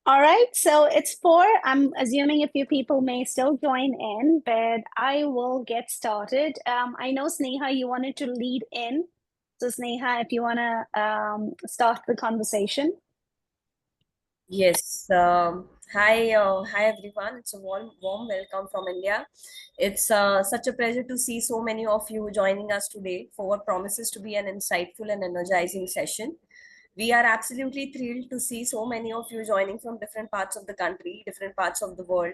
All right, so it's four. I'm assuming a few people may still join in, but I will get started. I know Sneha, you wanted to lead in. So Sneha, if you want to start the conversation. Yes. Hi everyone. It's a warm welcome from India. It's such a pleasure to see so many of you joining us today for what promises to be an insightful and energizing session. We are absolutely thrilled to see so many of you joining from different parts of the country, different parts of the world.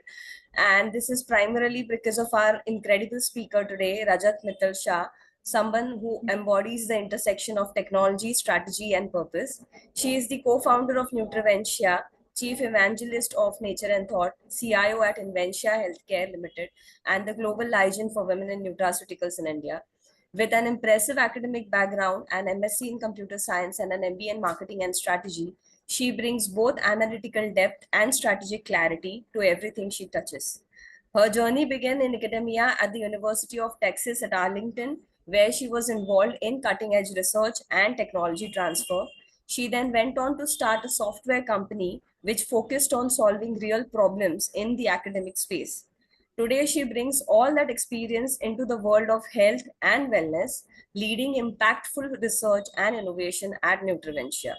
And this is primarily because of our incredible speaker today, Rajat Mittal Shah, someone who embodies the intersection of technology, strategy, and purpose. She is the co-founder of Nutriventia, Chief Evangelist of Nature and Thought, CIO at Inventia Healthcare Limited, and the Global Liaison for Women in Nutraceuticals in India. With an impressive academic background, an MSc in computer science, and an MBA in marketing and strategy, she brings both analytical depth and strategic clarity to everything she touches. Her journey began in academia at the University of Texas at Arlington, where she was involved in cutting edge research and technology transfer. She then went on to start a software company which focused on solving real problems in the academic space. Today, she brings all that experience into the world of health and wellness, leading impactful research and innovation at Nutriventia.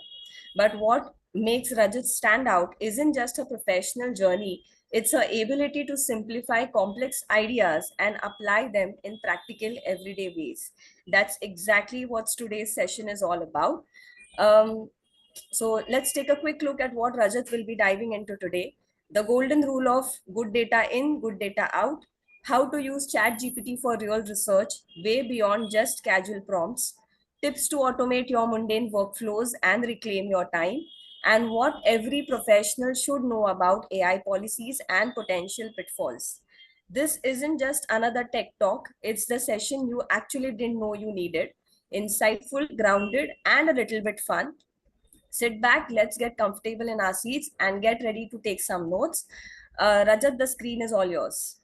But what makes Rajat stand out isn't just her professional journey, it's her ability to simplify complex ideas and apply them in practical, everyday ways. That's exactly what today's session is all about. Um, so let's take a quick look at what Rajat will be diving into today. The golden rule of good data in, good data out, how to use ChatGPT for real research way beyond just casual prompts, tips to automate your mundane workflows and reclaim your time, and what every professional should know about AI policies and potential pitfalls. This isn't just another tech talk, it's the session you actually didn't know you needed. Insightful, grounded, and a little bit fun. Sit back, let's get comfortable in our seats and get ready to take some notes. Rajat, the screen is all yours.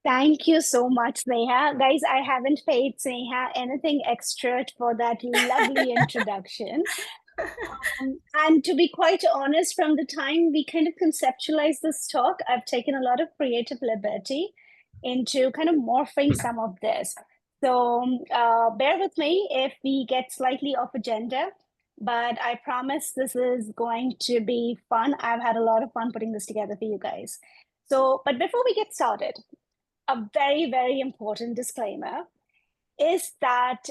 Thank you so much, Sneha. Guys, I haven't paid Sneha anything extra for that lovely introduction. And to be quite honest, from the time we kind of conceptualized this talk, I've taken a lot of creative liberty into kind of morphing some of this. So bear with me if we get slightly off agenda, but I promise this is going to be fun. I've had a lot of fun putting this together for you guys. So, but before we get started, a very, very important disclaimer is that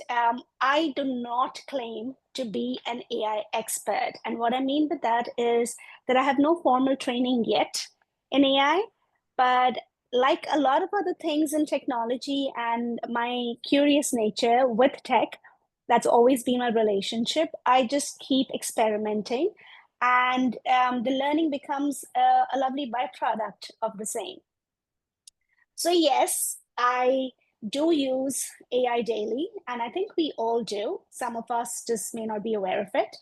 I do not claim to be an AI expert. And what I mean by that is that I have no formal training yet in AI, but like a lot of other things in technology and my curious nature with tech, that's always been my relationship. I just keep experimenting, and the learning becomes a lovely byproduct of the same. So, yes, I do use AI daily, and I think we all do. Some of us just may not be aware of it.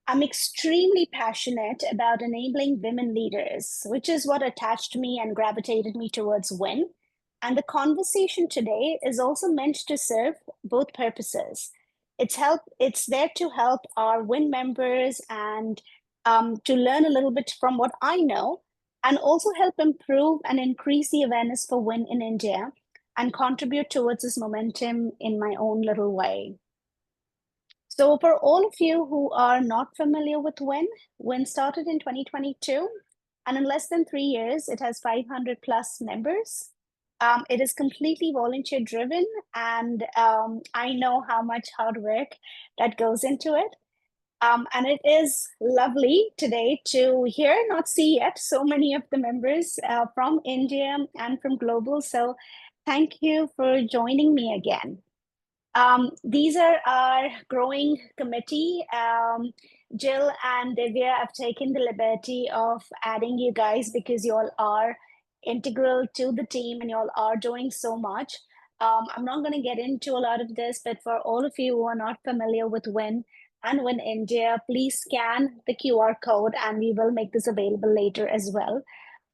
I'm extremely passionate about enabling women leaders, which is what attached me and gravitated me towards WIN. And the conversation today is also meant to serve both purposes. It's there to help our WIN members and to learn a little bit from what I know, and also help improve and increase the awareness for WIN in India and contribute towards this momentum in my own little way. So for all of you who are not familiar with WIN started in 2022, and in less than 3 years, it has 500 plus members. It is completely volunteer driven, and I know how much hard work that goes into it. And it is lovely today to hear, not see yet, so many of the members from India and from global. So thank you for joining me again. These are our growing committee. Jill and Divya have taken the liberty of adding you guys because you all are integral to the team and you all are doing so much. I'm not going to get into a lot of this, but for all of you who are not familiar with WIN and WIN India, please scan the QR code and we will make this available later as well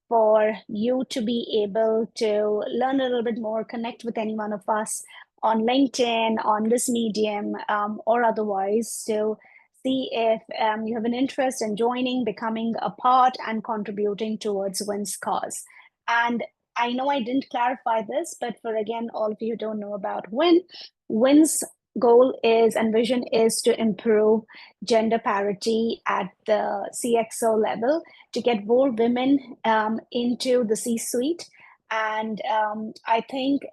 for you to be able to learn a little bit more, connect with any one of us on LinkedIn, on this medium, or otherwise. So see if you have an interest in joining, becoming a part, and contributing towards WIN's cause. And I know I didn't clarify this, but for again, all of you who don't know about WIN's goal is and vision is to improve gender parity at the CXO level, to get more women into the C-suite. And I think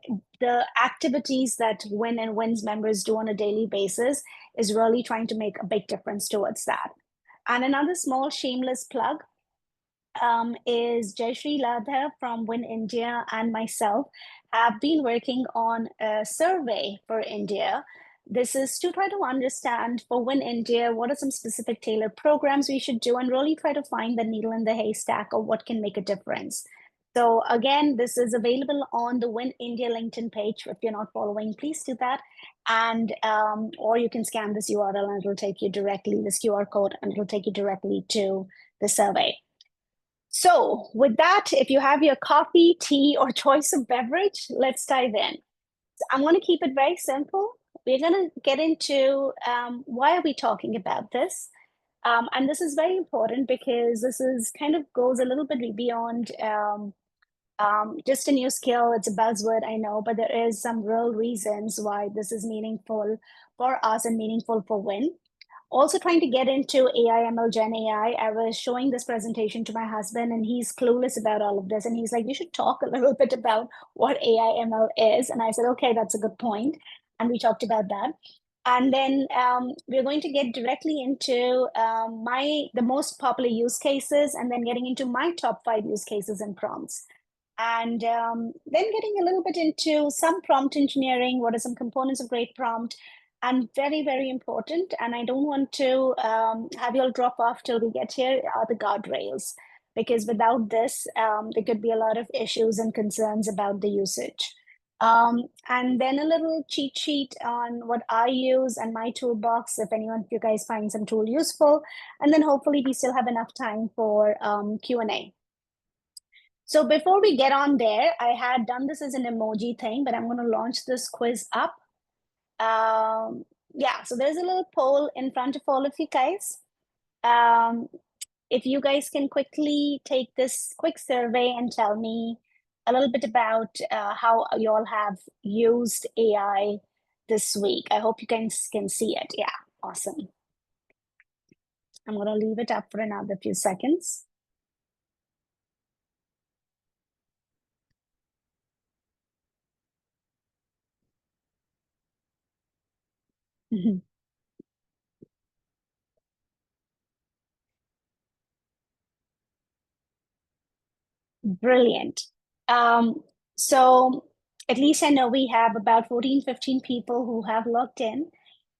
the activities that WIN and WIN's members do on a daily basis is really trying to make a big difference towards that. And another small shameless plug is Jayashree Ladha from WIN India and myself have been working on a survey for India. This is to try to understand for WIN India, what are some specific tailored programs we should do and really try to find the needle in the haystack of what can make a difference. So again, this is available on the WIN India LinkedIn page. If you're not following, please do that. And or you can scan this URL and it'll take you directly, this QR code, and it'll take you directly to the survey. So with that, if you have your coffee, tea, or choice of beverage, let's dive in. I'm going to keep it very simple. We're going to get into why are we talking about this? And this is very important because this is kind of goes a little bit beyond just a new skill. It's a buzzword, I know, but there is some real reasons why this is meaningful for us and meaningful for WIN. Also trying to get into AI, ML, Gen AI. I was showing this presentation to my husband and he's clueless about all of this. And he's like, you should talk a little bit about what AI, ML is. And I said, okay, that's a good point. And we talked about that. And then we're going to get directly into the most popular use cases and then getting into my top 5 use cases and prompts. And then getting a little bit into some prompt engineering, what are some components of great prompt, and very, very important, and I don't want to have you all drop off till we get here, are the guardrails. Because without this, there could be a lot of issues and concerns about the usage. And then a little cheat sheet on what I use and my toolbox, if anyone of you guys find some tool useful. And then hopefully we still have enough time for Q&A. So before we get on there, I had done this as an emoji thing, but I'm going to launch this quiz up. Yeah, so there's a little poll in front of all of you guys. If you guys can quickly take this quick survey and tell me a little bit about how you all have used AI this week. I hope you can see it. Yeah, awesome. I'm going to leave it up for another few seconds. Brilliant. So at least I know we have about 14, 15 people who have logged in.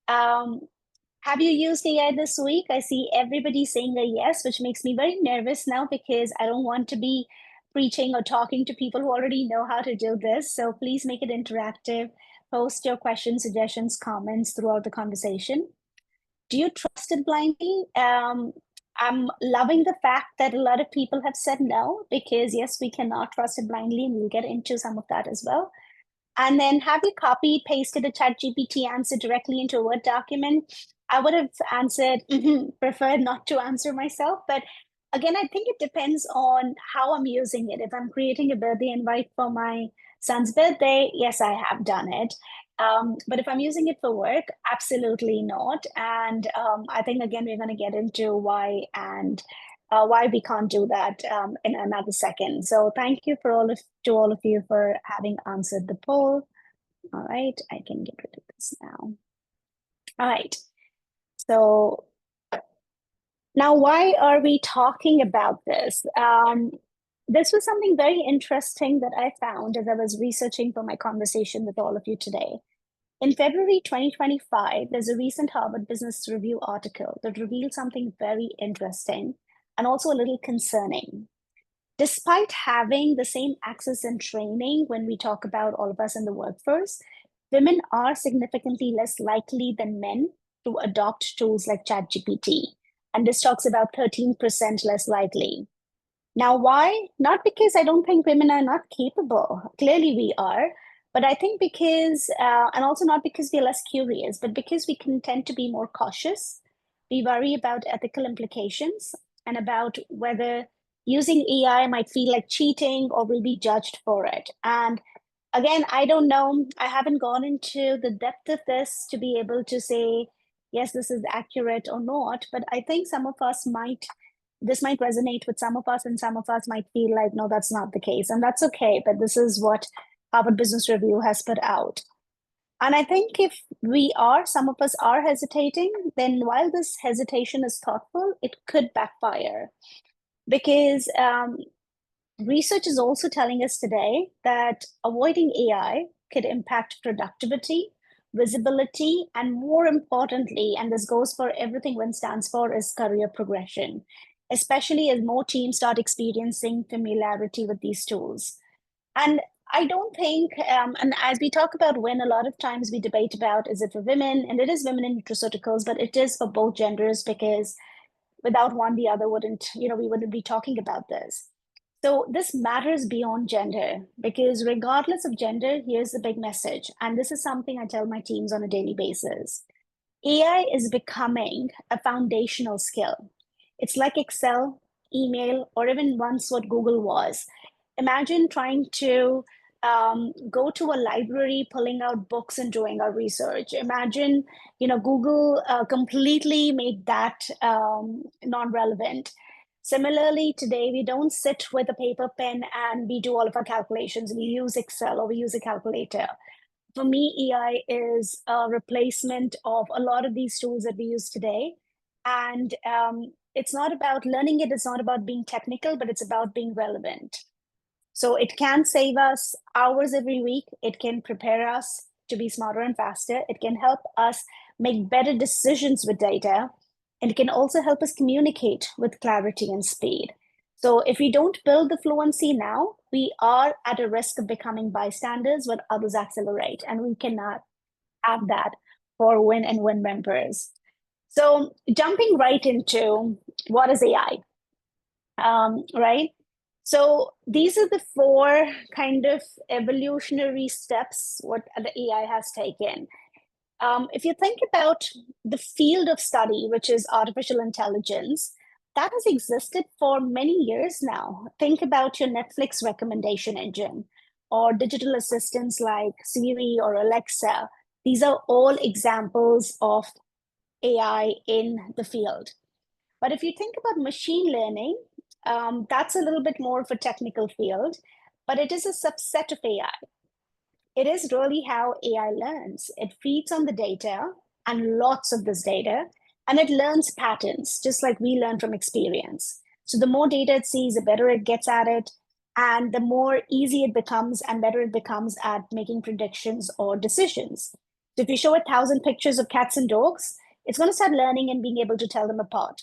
Have you used AI this week? I see everybody saying a yes, which makes me very nervous now because I don't want to be preaching or talking to people who already know how to do this. So please make it interactive. Post your questions, suggestions, comments throughout the conversation. Do you trust it blindly? I'm loving the fact that a lot of people have said no, because yes, we cannot trust it blindly, and we'll get into some of that as well. And then have you copied, pasted a ChatGPT answer directly into a Word document? I would have answered, preferred not to answer myself. But again, I think it depends on how I'm using it. If I'm creating a birthday invite for my son's birthday, yes, I have done it. But if I'm using it for work, absolutely not. And I think, again, we're going to get into why and why we can't do that in another second. So thank you to all of you for having answered the poll. All right, I can get rid of this now. All right, so now why are we talking about this? This was something very interesting that I found as I was researching for my conversation with all of you today. In February 2025, there's a recent Harvard Business Review article that revealed something very interesting and also a little concerning. Despite having the same access and training when we talk about all of us in the workforce, women are significantly less likely than men to adopt tools like ChatGPT. And this talks about 13% less likely. Now, why? Not because I don't think women are not capable. Clearly, we are. But I think because, and also not because we're less curious, but because we can tend to be more cautious. We worry about ethical implications and about whether using AI might feel like cheating or will be judged for it. And again, I don't know. I haven't gone into the depth of this to be able to say, yes, this is accurate or not. But I think this might resonate with some of us, and some of us might feel like, no, that's not the case. And that's okay. But this is what Harvard Business Review has put out. And I think if some of us are hesitating, then while this hesitation is thoughtful, it could backfire because research is also telling us today that avoiding AI could impact productivity, visibility, and more importantly, and this goes for everything WIN stands for, is career progression, especially as more teams start experiencing familiarity with these tools. And I don't think, and as we talk about WIN, a lot of times we debate about, is it for women? And it is women in nutraceuticals, but it is for both genders because without one, the other wouldn't, we wouldn't be talking about this. So this matters beyond gender because regardless of gender, here's the big message. And this is something I tell my teams on a daily basis. AI is becoming a foundational skill. It's like Excel, email, or even once what Google was. Imagine trying to go to a library, pulling out books and doing our research. Imagine, Google completely made that non-relevant. Similarly, today we don't sit with a paper pen and we do all of our calculations. We use Excel or we use a calculator. For me, AI is a replacement of a lot of these tools that we use today. And it's not about learning it, it's not about being technical, but it's about being relevant. So it can save us hours every week. It can prepare us to be smarter and faster. It can help us make better decisions with data. And it can also help us communicate with clarity and speed. So if we don't build the fluency now, we are at a risk of becoming bystanders when others accelerate. And we cannot have that for WIN and WIN members. So jumping right into what is AI, right? So these are the four kind of evolutionary steps what the AI has taken. If you think about the field of study, which is artificial intelligence, that has existed for many years now. Think about your Netflix recommendation engine or digital assistants like Siri or Alexa. These are all examples of AI in the field. But if you think about machine learning, that's a little bit more of a technical field, but it is a subset of AI. It is really how AI learns. It feeds on the data and lots of this data, and it learns patterns, just like we learn from experience. So the more data it sees, the better it gets at it, and the more easy it becomes and better it becomes at making predictions or decisions. So if you show 1,000 pictures of cats and dogs, it's going to start learning and being able to tell them apart.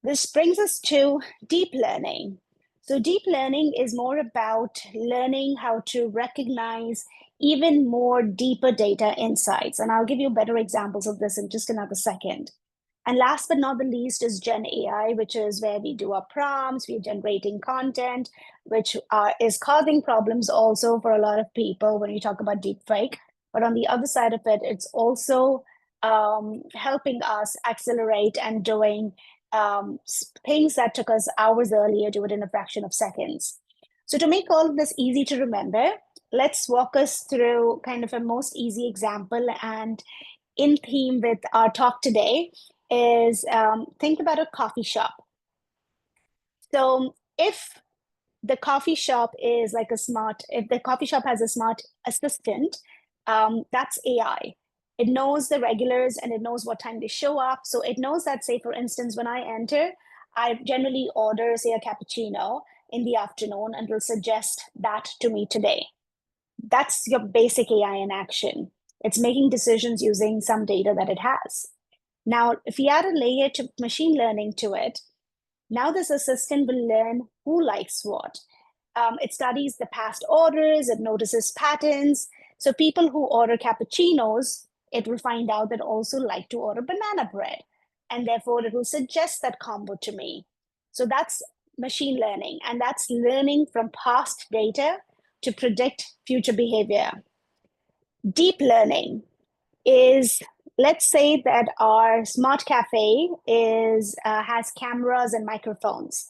This brings us to deep learning. So deep learning is more about learning how to recognize even more deeper data insights. And I'll give you better examples of this in just another second. And last but not the least is GenAI, which is where we do our prompts, we're generating content, which is causing problems also for a lot of people when you talk about deepfake. But on the other side of it, it's also helping us accelerate and doing things that took us hours earlier, do it in a fraction of seconds. So to make all of this easy to remember, let's walk us through kind of a most easy example. And in theme with our talk today is think about a coffee shop. So if the coffee shop is like if the coffee shop has a smart assistant, that's AI. It knows the regulars and it knows what time they show up. So it knows that, say, for instance, when I enter, I generally order, say, a cappuccino in the afternoon and will suggest that to me today. That's your basic AI in action. It's making decisions using some data that it has. Now, if you add a layer to machine learning to it, now this assistant will learn who likes what. It studies the past orders, it notices patterns. So people who order cappuccinos, it will find out that also like to order banana bread. And therefore it will suggest that combo to me. So that's machine learning, and that's learning from past data to predict future behavior. Deep learning is let's say that our smart cafe has cameras and microphones.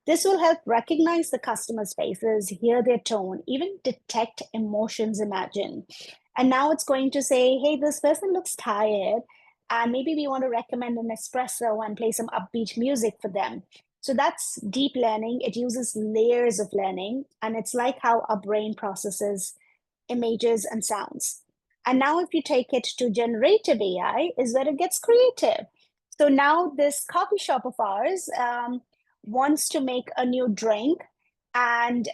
This will help recognize the customer's faces, hear their tone, even detect emotions, imagine. And now it's going to say, hey, this person looks tired, and maybe we want to recommend an espresso and play some upbeat music for them. So that's deep learning. It uses layers of learning, and it's like how our brain processes images and sounds. And now if you take it to generative AI, is where it gets creative. So now this coffee shop of ours wants to make a new drink and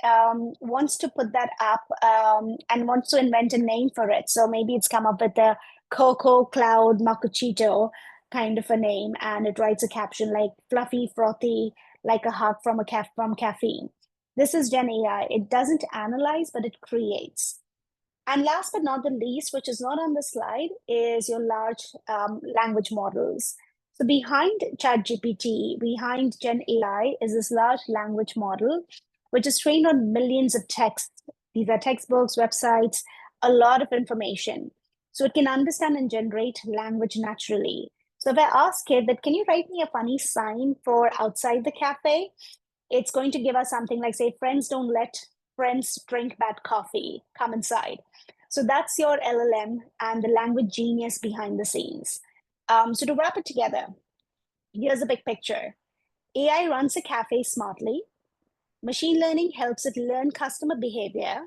wants to put that up and wants to invent a name for it. So maybe it's come up with the Cocoa Cloud Macchiato kind of a name, and it writes a caption like fluffy, frothy, like a hug from from caffeine. This is Gen AI. It doesn't analyze, but it creates. And last but not the least, which is not on the slide, is your large language models. So behind ChatGPT, behind Gen AI, is this large language model, which is trained on millions of texts. These are textbooks, websites, a lot of information. So it can understand and generate language naturally. So if I ask it that, can you write me a funny sign for outside the cafe? It's going to give us something like, say, friends don't let friends drink bad coffee, come inside. So that's your LLM and the language genius behind the scenes. So to wrap it together, here's a big picture. AI runs a cafe smartly. Machine learning helps it learn customer behavior.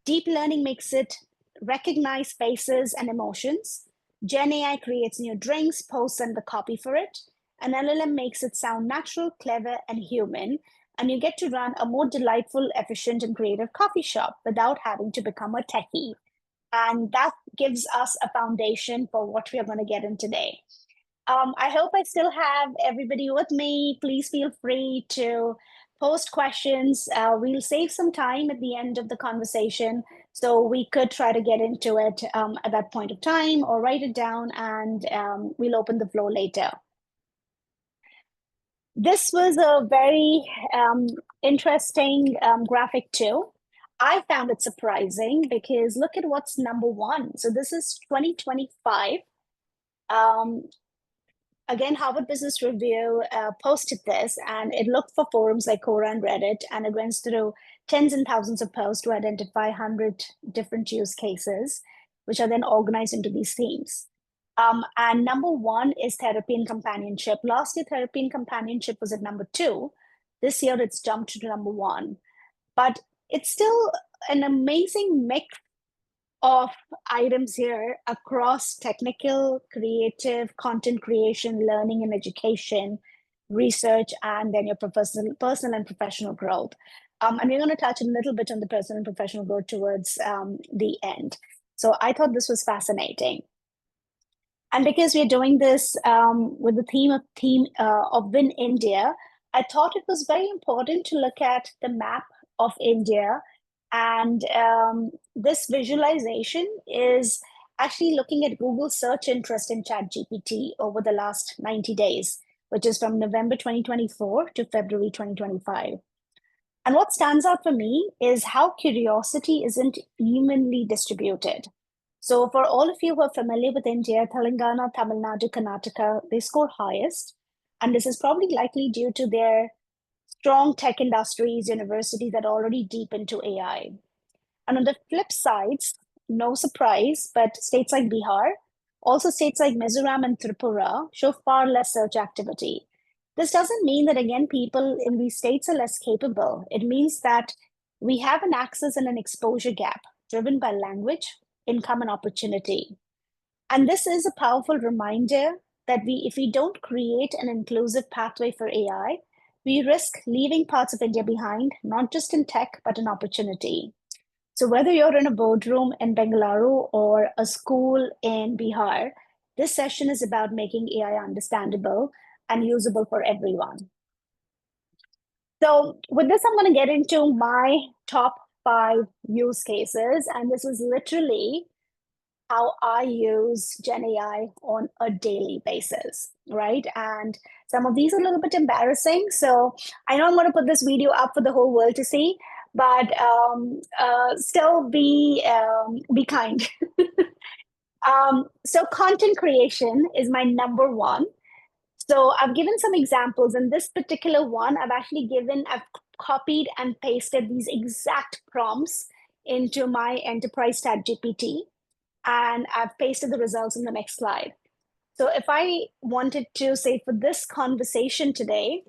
Deep learning makes it recognize faces and emotions. Gen AI creates new drinks, posts, and the copy for it. And LLM makes it sound natural, clever, and human. And you get to run a more delightful, efficient, and creative coffee shop without having to become a techie. And that gives us a foundation for what we are going to get in today. I hope I still have everybody with me. Please feel free to post questions. We'll save some time at the end of the conversation, so we could try to get into it at that point of time or write it down, and we'll open the floor later. This was a very interesting graphic too. I found it surprising because look at what's number one. So this is 2025. Um, Again, Harvard Business Review posted this, and it looked for forums like Quora and Reddit, and it went through tens and thousands of posts to identify 100 different use cases, which are then organized into these themes. And number one is therapy and companionship. Last year, therapy and companionship was at number two. This year, it's jumped to number one. But it's still an amazing mix of items here across technical, creative, content creation, learning and education, research, and then your personal and professional growth. And we're going to touch a little bit on the personal and professional growth towards the end. So I thought this was fascinating. And because we're doing this with the theme of Win India, I thought it was very important to look at the map of India. And this visualization is actually looking at Google search interest in ChatGPT over the last 90 days, which is from November 2024 to February 2025. And what stands out for me is how curiosity isn't evenly distributed. So for all of you who are familiar with India, Telangana, Tamil Nadu, Karnataka, they score highest. And this is probably likely due to their strong tech industries, universities that are already deep into AI. And on the flip sides, no surprise, but states like Bihar, also states like Mizoram and Tripura show far less search activity. This doesn't mean that, again, people in these states are less capable. It means that we have an access and an exposure gap driven by language, income, and opportunity. And this is a powerful reminder that if we don't create an inclusive pathway for AI, we risk leaving parts of India behind, not just in tech, but in opportunity. So whether you're in a boardroom in Bengaluru or a school in Bihar, this session is about making AI understandable and usable for everyone. So with this, I'm going to get into my top 5 use cases. And this is literally how I use Gen AI on a daily basis, right? And some of these are a little bit embarrassing. So I know I'm going to put this video up for the whole world to see, but still be kind. So content creation is my number one. So I've given some examples. In this particular one, I've copied and pasted these exact prompts into my enterprise ChatGPT, and I've pasted the results in the next slide. So if I wanted to say for this conversation today,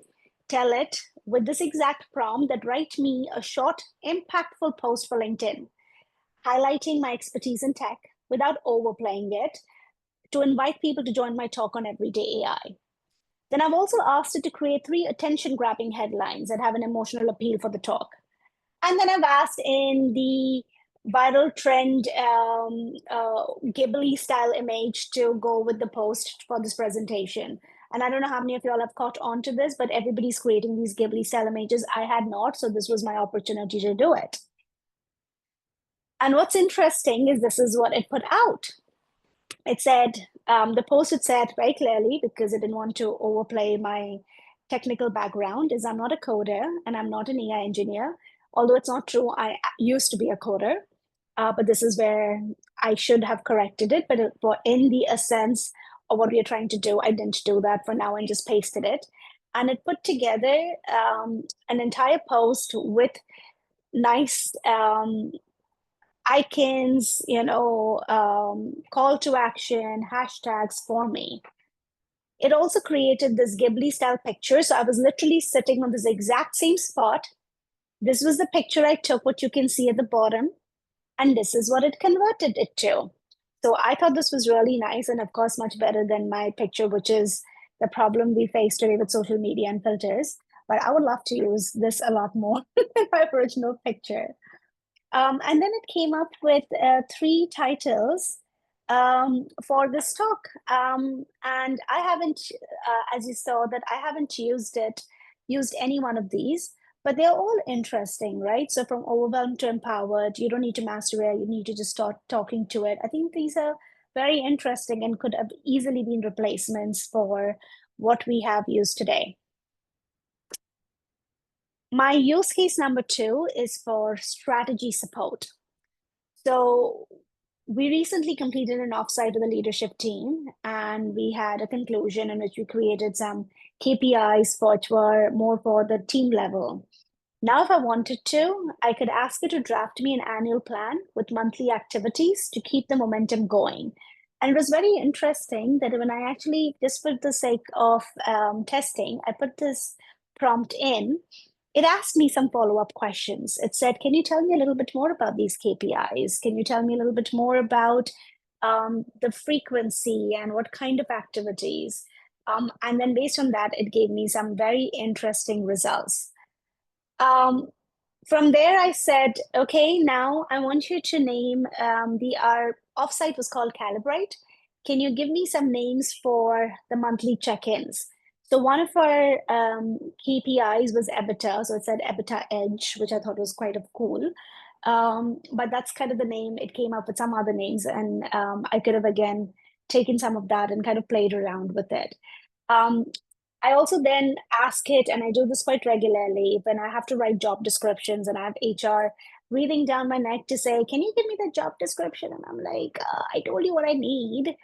tell it with this exact prompt that write me a short, impactful post for LinkedIn, highlighting my expertise in tech without overplaying it, to invite people to join my talk on everyday AI. Then I've also asked it to create 3 attention grabbing headlines that have an emotional appeal for the talk. And then I've asked in the viral trend Ghibli style image to go with the post for this presentation. And I don't know how many of y'all have caught on to this, but everybody's creating these Ghibli style images. I had not, so this was my opportunity to do it. And what's interesting is this is what it put out. It said, the post had said very clearly, because it didn't want to overplay my technical background, is I'm not a coder and I'm not an AI engineer. Although it's not true, I used to be a coder, but this is where I should have corrected it. But in the essence of what we are trying to do, I didn't do that for now and just pasted it. And it put together an entire post with nice icons, call to action, hashtags for me. It also created this Ghibli style picture. So I was literally sitting on this exact same spot. This was the picture I took, what you can see at the bottom. And this is what it converted it to. So I thought this was really nice. And of course, much better than my picture, which is the problem we face today with social media and filters. But I would love to use this a lot more than my original picture. And then it came up with 3 titles for this talk. And I haven't, as you saw, that I haven't used any one of these, but they're all interesting, right? So from overwhelmed to empowered, you don't need to master it, you need to just start talking to it. I think these are very interesting and could have easily been replacements for what we have used today. My use case number 2 is for strategy support. So we recently completed an offsite with the leadership team, and we had a conclusion in which we created some KPIs which were more for the team level. Now, if I wanted to, I could ask it to draft me an annual plan with monthly activities to keep the momentum going. And it was very interesting that when I actually, just for the sake of testing, I put this prompt in, it asked me some follow-up questions. It said, can you tell me a little bit more about these KPIs? Can you tell me a little bit more about the frequency and what kind of activities? And then based on that, it gave me some very interesting results. From there, I said, okay, now I want you to name our offsite was called Calibrate. Can you give me some names for the monthly check-ins? So one of our KPIs was EBITDA. So it said EBITDA Edge, which I thought was quite cool. But that's kind of the name. It came up with some other names, and I could have again taken some of that and kind of played around with it. I also then ask it, and I do this quite regularly when I have to write job descriptions and I have HR breathing down my neck to say, can you give me the job description? And I'm like, I told you what I need.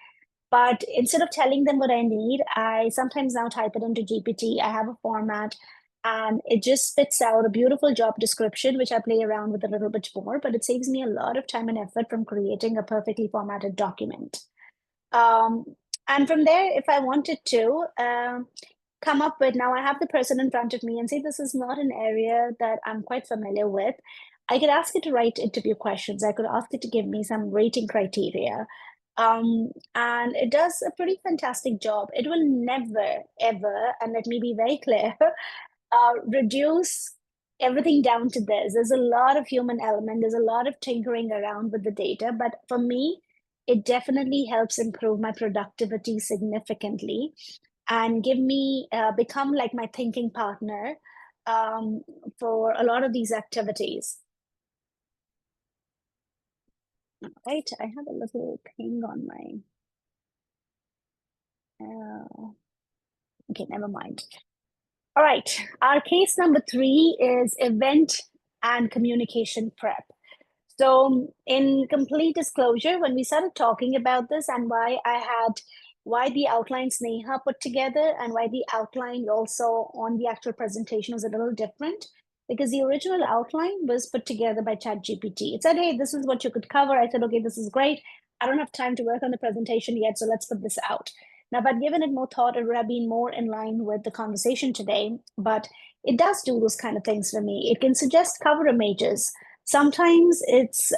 But instead of telling them what I need, I sometimes now type it into GPT. I have a format and it just spits out a beautiful job description, which I play around with a little bit more, but it saves me a lot of time and effort from creating a perfectly formatted document. Um, and from there, if I wanted to, come up with, now I have the person in front of me and say, this is not an area that I'm quite familiar with. I could ask it to write interview questions. I could ask it to give me some rating criteria. And it does a pretty fantastic job. It will never, ever, and let me be very clear, reduce everything down to this. There's a lot of human element. There's a lot of tinkering around with the data. But for me, it definitely helps improve my productivity significantly and give me become like my thinking partner um, for a lot of these activities. Right, I have a little ping on my. Okay, never mind. All right, our case number 3 is event and communication prep. So, in complete disclosure, when we started talking about this and why the outline Sneha put together and why the outline also on the actual presentation was a little different, because the original outline was put together by ChatGPT. It said, hey, this is what you could cover. I said, okay, this is great. I don't have time to work on the presentation yet, so let's put this out. Now, if I'd given it more thought, it would have been more in line with the conversation today. But it does do those kind of things for me. It can suggest cover images. Sometimes it's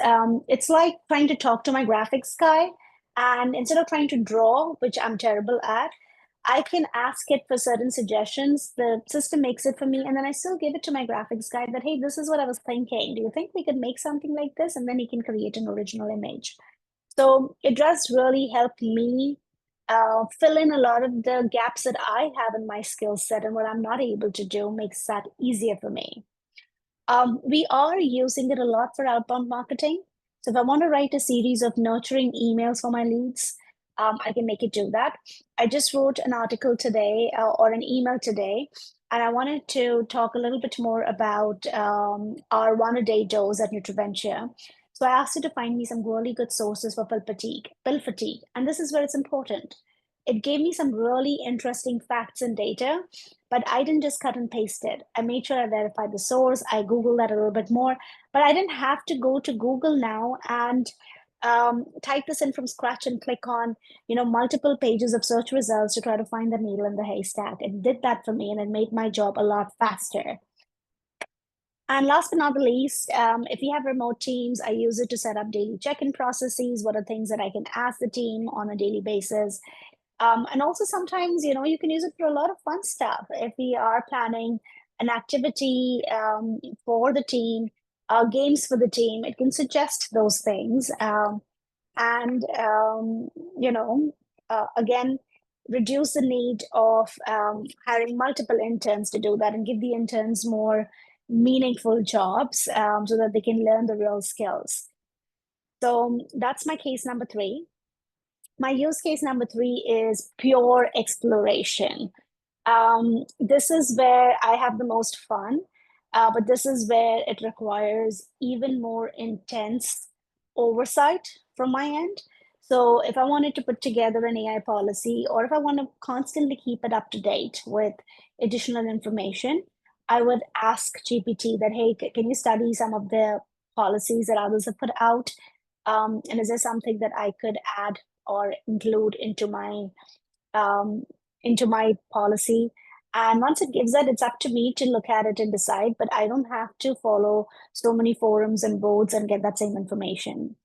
like trying to talk to my graphics guy, and instead of trying to draw, which I'm terrible at, I can ask it for certain suggestions. The system makes it for me, and then I still give it to my graphics guy that, hey, this is what I was thinking. Do you think we could make something like this? And then he can create an original image. So it does really help me fill in a lot of the gaps that I have in my skill set, and what I'm not able to do makes that easier for me. We are using it a lot for outbound marketing. So if I want to write a series of nurturing emails for my leads, I can make it do that. I just wrote an article today or an email today, and I wanted to talk a little bit more about our one-a-day dose at Nutriventia. So I asked her to find me some really good sources for pill fatigue, and this is where it's important. It gave me some really interesting facts and data, but I didn't just cut and paste it. I made sure I verified the source. I Googled that a little bit more, but I didn't have to go to Google now and type this in from scratch and click on, multiple pages of search results to try to find the needle in the haystack. It did that for me, and it made my job a lot faster. And last but not the least, if you have remote teams, I use it to set up daily check-in processes. What are things that I can ask the team on a daily basis? And also sometimes, you can use it for a lot of fun stuff. If we are planning an activity for the team, games for the team, it can suggest those things. And, you know, again, reduce the need of hiring multiple interns to do that and give the interns more meaningful jobs so that they can learn the real skills. So that's my case number 3. My use case number 3 is pure exploration. This is where I have the most fun, but this is where it requires even more intense oversight from my end. So if I wanted to put together an AI policy, or if I want to constantly keep it up to date with additional information, I would ask GPT that, hey, can you study some of the policies that others have put out? And is there something that I could add or include um, into my policy? And once it gives that, it's up to me to look at it and decide, but I don't have to follow so many forums and boards and get that same information.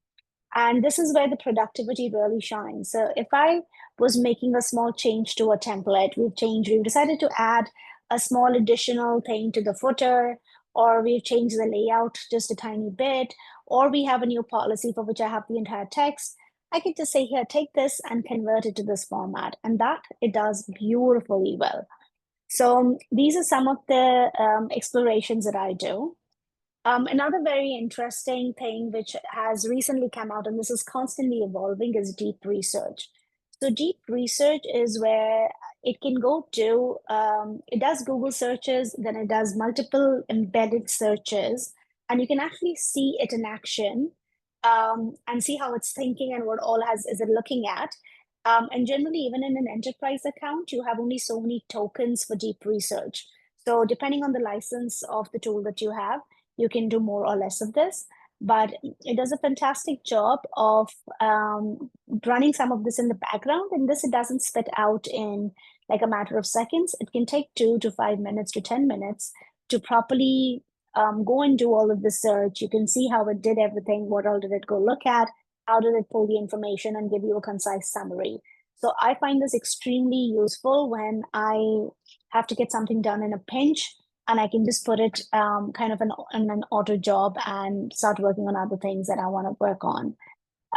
And this is where the productivity really shines. So if I was making a small change to a template, we've decided to add a small additional thing to the footer, or we've changed the layout just a tiny bit, or we have a new policy for which I have the entire text. I could just say, here, take this and convert it to this format. And that it does beautifully well. So these are some of the explorations that I do. Another very interesting thing which has recently come out, and this is constantly evolving, is deep research. So deep research is where it can go to, it does Google searches, then it does multiple embedded searches, and you can actually see it in action and see how it's thinking and what all is it looking at. And generally, even in an enterprise account, you have only so many tokens for deep research. So depending on the license of the tool that you have, you can do more or less of this, but it does a fantastic job of running some of this in the background, and this it doesn't spit out in like a matter of seconds. It can take 2 to 5 minutes to 10 minutes to properly go and do all of the search. You can see how it did everything, what all did it go look at, how did it pull the information, and give you a concise summary. So I find this extremely useful when I have to get something done in a pinch, and I can just put it kind of in an auto job and start working on other things that I want to work on.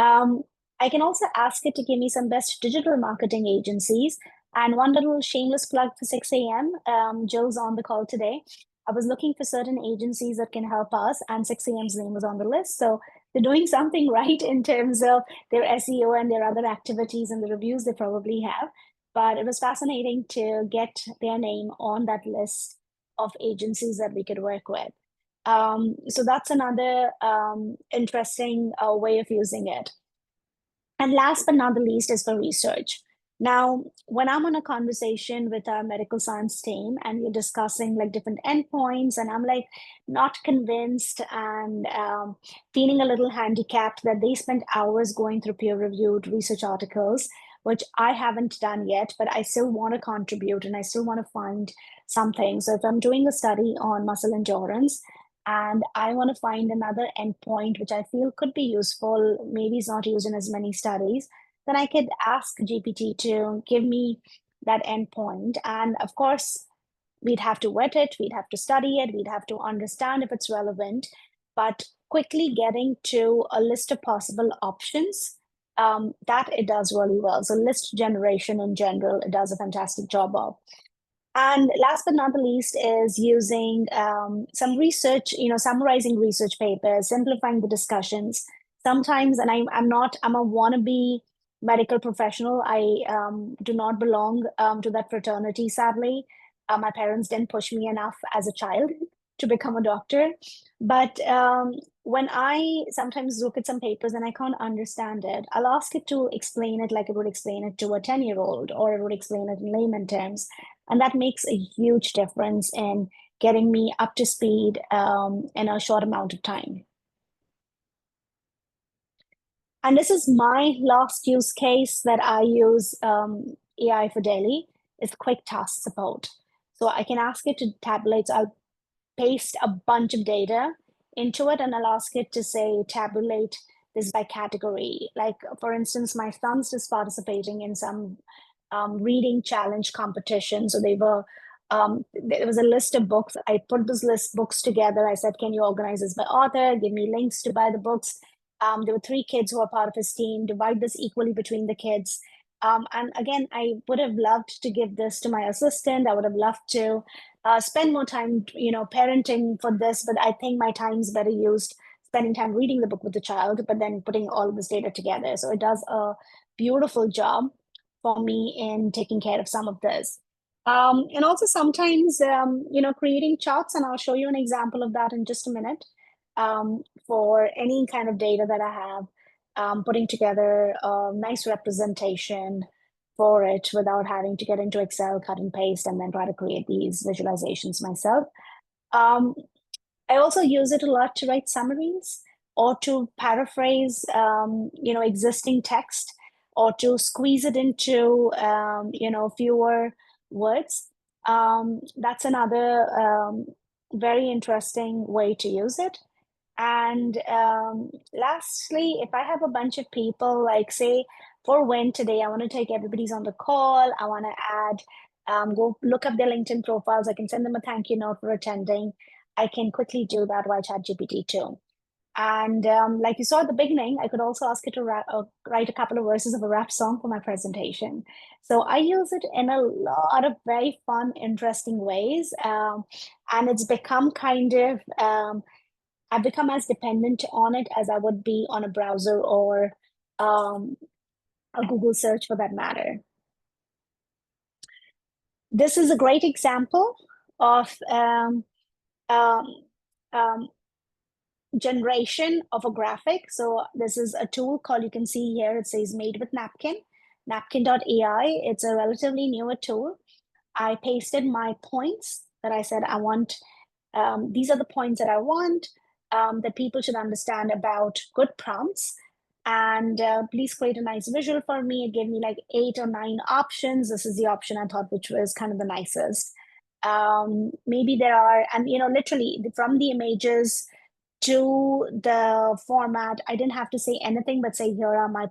Um, I can also ask it to give me some best digital marketing agencies. And one little shameless plug for 6 a.m. Jill's on the call today. I was looking for certain agencies that can help us, and 6 a.m.'s name was on the list. So they're doing something right in terms of their SEO and their other activities and the reviews they probably have. But it was fascinating to get their name on that list of agencies that we could work with. So that's another interesting way of using it. And last but not the least is for research. Now, when I'm on a conversation with our medical science team and we're discussing like different endpoints, and I'm like not convinced and feeling a little handicapped that they spent hours going through peer-reviewed research articles, which I haven't done yet, but I still want to contribute and I still want to find something. So if I'm doing a study on muscle endurance, and I want to find another endpoint which I feel could be useful, maybe it's not used in as many studies, then I could ask GPT to give me that endpoint. And of course, we'd have to vet it, we'd have to study it, we'd have to understand if it's relevant. But quickly getting to a list of possible options, that it does really well. So list generation in general, it does a fantastic job of. And last but not the least is using some research, summarizing research papers, simplifying the discussions. Sometimes, and I'm a wannabe medical professional. I do not belong to that fraternity, sadly. My parents didn't push me enough as a child to become a doctor. But when I sometimes look at some papers and I can't understand it, I'll ask it to explain it like it would explain it to a 10-year-old, or it would explain it in layman terms. And that makes a huge difference in getting me up to speed in a short amount of time. And this is my last use case that I use AI for daily is quick task support. So I can ask it to tabulate. So I'll paste a bunch of data into it and I'll ask it to say tabulate this by category. Like for instance, my son's just participating in some reading challenge competition. So there was a list of books. I put this list books together. I said, can you organize this by author? Give me links to buy the books. There were 3 kids who are part of his team. Divide this equally between the kids. And again, I would have loved to give this to my assistant. I would have loved to spend more time, parenting for this, but I think my time's better used spending time reading the book with the child, but then putting all of this data together. So it does a beautiful job for me in taking care of some of this. And also sometimes, creating charts, and I'll show you an example of that in just a minute, for any kind of data that I have, putting together a nice representation for it without having to get into Excel, cut and paste, and then try to create these visualizations myself. Um, I also use it a lot to write summaries or to paraphrase, existing text or to squeeze it into, fewer words. That's another very interesting way to use it. And lastly, if I have a bunch of people, like say for when today, I want to take everybody's on the call, I want to add, go look up their LinkedIn profiles, I can send them a thank you note for attending. I can quickly do that via ChatGPT too. And like you saw at the beginning, I could also ask it to write a couple of verses of a rap song for my presentation. So I use it in a lot of very fun, interesting ways. And it's become kind of, I've become as dependent on it as I would be on a browser or um, a Google search for that matter. This is a great example of um, um, generation of a graphic. So this is a tool called, you can see here, it says made with napkin, napkin.ai. It's a relatively newer tool. I pasted my points that I said I want. These are the points that I want that people should understand about good prompts. And please create a nice visual for me. It gave me like 8 or 9 options. This is the option I thought which was kind of the nicest. Maybe there are, and literally from the images to the format, I didn't have to say anything but say, here are my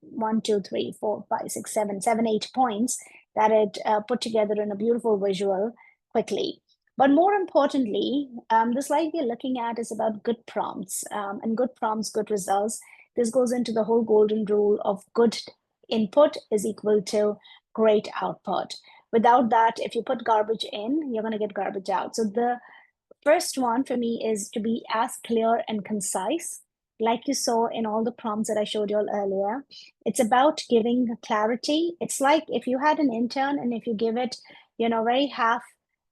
1, 2, 3, 4, 5, 6, 7, 7, 8 points that it put together in a beautiful visual quickly. But more importantly, the slide we're looking at is about good prompts, and good prompts, good results. This goes into the whole golden rule of good input is equal to great output. Without that, if you put garbage in, you're going to get garbage out. So the first one for me is to be as clear and concise, like you saw in all the prompts that I showed you all earlier. It's about giving clarity. It's like if you had an intern and if you give it, very half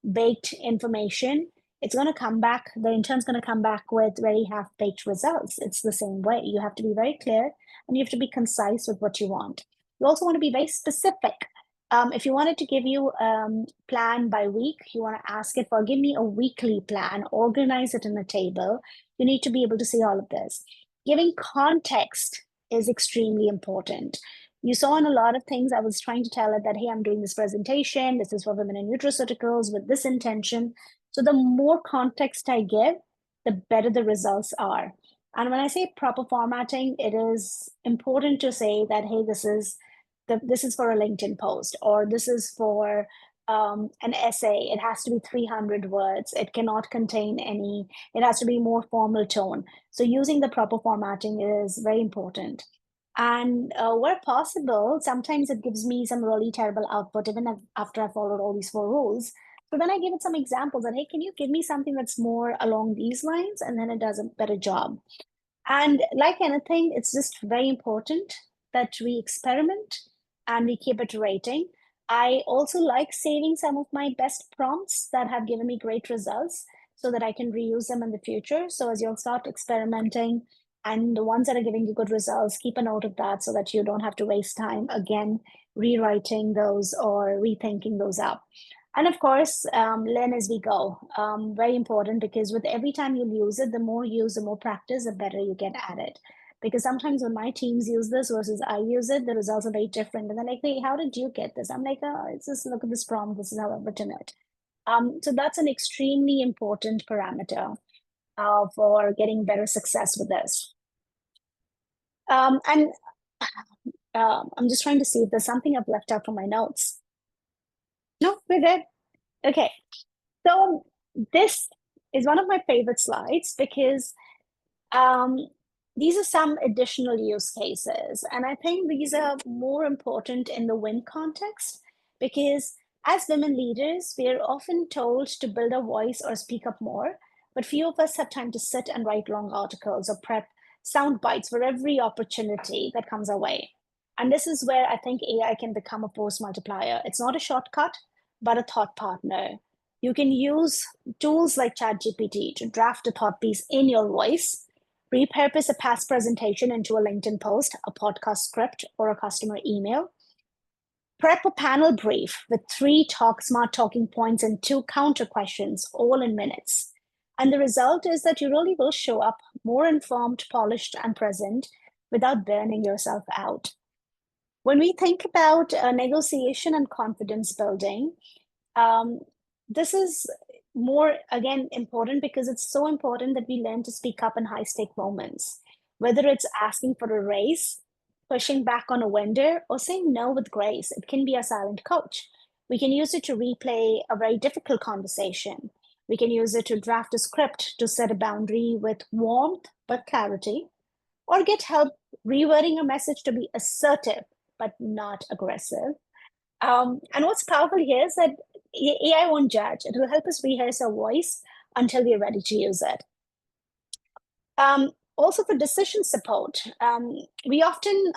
baked information, it's going to come back, the intern's going to come back with very half-baked results. It's the same way. You have to be very clear and you have to be concise with what you want. You also want to be very specific. If you wanted to give you plan by week, you want to ask it for, give me a weekly plan, organize it in a table. You need to be able to see all of this. Giving context is extremely important. You saw in a lot of things, I was trying to tell it that, hey, I'm doing this presentation. This is for women in nutraceuticals with this intention. So the more context I give, the better the results are. And when I say proper formatting, it is important to say that, hey, this is for a LinkedIn post, or this is for an essay. It has to be 300 words. It cannot contain any, it has to be more formal tone. So using the proper formatting is very important. And where possible, sometimes it gives me some really terrible output, even after I followed all these 4 rules. So then I give it some examples and, hey, can you give me something that's more along these lines? And then it does a better job. And like anything, it's just very important that we experiment and we keep iterating. I also like saving some of my best prompts that have given me great results so that I can reuse them in the future. So as you'll start experimenting and the ones that are giving you good results, keep a note of that so that you don't have to waste time again rewriting those or rethinking those up. And of course, learn as we go. Very important, because with every time you use it, the more you use, the more practice, the better you get at it. Because sometimes when my teams use this versus I use it, the results are very different. And they're like, hey, how did you get this? I'm like, oh, it's just look at this prompt. This is how I've written it. So that's an extremely important parameter for getting better success with this. And I'm just trying to see if there's something I've left out from my notes. No, we're good. Okay. So this is one of my favorite slides because um, these are some additional use cases. And I think these are more important in the win context because as women leaders, we are often told to build our voice or speak up more, but few of us have time to sit and write long articles or prep sound bites for every opportunity that comes our way. And this is where I think AI can become a force multiplier. It's not a shortcut, but a thought partner. You can use tools like ChatGPT to draft a thought piece in your voice, repurpose a past presentation into a LinkedIn post, a podcast script, or a customer email. Prep a panel brief with 3 smart talking points and 2 counter questions, all in minutes. And the result is that you really will show up more informed, polished, and present without burning yourself out. When we think about negotiation and confidence building, this is more, again, important because it's so important that we learn to speak up in high-stake moments, whether it's asking for a raise, pushing back on a vendor, or saying no with grace. It can be a silent coach. We can use it to replay a very difficult conversation. We can use it to draft a script to set a boundary with warmth but clarity, or get help rewording a message to be assertive but not aggressive. And what's powerful here is that AI won't judge. It will help us rehearse our voice until we're ready to use it. Also for decision support, we often